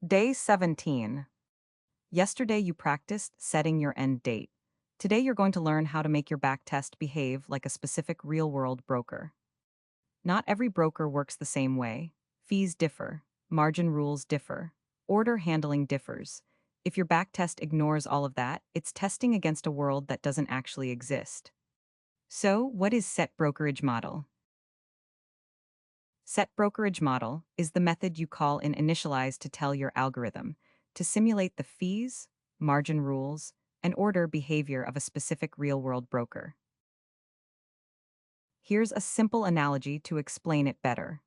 Day 17. Yesterday you practiced setting your end date. Today you're going to learn how to make your backtest behave like a specific real-world broker. Not every broker works the same way. Fees differ, margin rules differ, order handling differs. If your backtest ignores all of that, it's testing against a world that doesn't actually exist. So, what is set brokerage model? Set brokerage model is the method you call in initialize to tell your algorithm to simulate the fees, margin rules, and order behavior of a specific real-world broker. Here's a simple analogy to explain it better.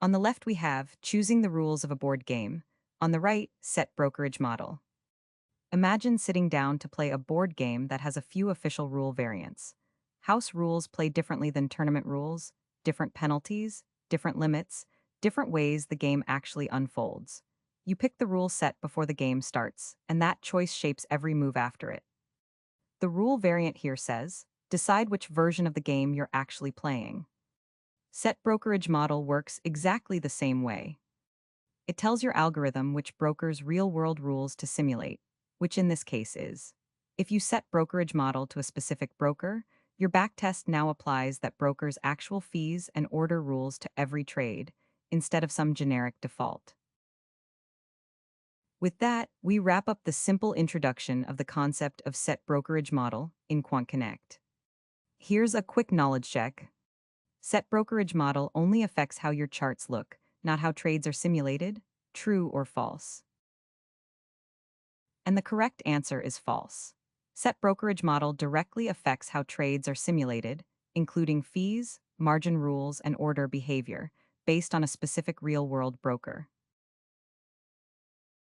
On the left we have choosing the rules of a board game. On the right, set brokerage model. Imagine sitting down to play a board game that has a few official rule variants. House rules play differently than tournament rules, different penalties, different limits, different ways the game actually unfolds. You pick the rule set before the game starts, and that choice shapes every move after it. The rule variant here says, decide which version of the game you're actually playing. Set brokerage model works exactly the same way. It tells your algorithm which broker's real-world rules to simulate, which in this case is. If you set brokerage model to a specific broker, your backtest now applies that broker's actual fees and order rules to every trade, instead of some generic default. With that, we wrap up the simple introduction of the concept of set brokerage model in QuantConnect. Here's a quick knowledge check. Set brokerage model only affects how your charts look, not how trades are simulated, true or false. And the correct answer is false. Set brokerage model directly affects how trades are simulated, including fees, margin rules, and order behavior, based on a specific real-world broker.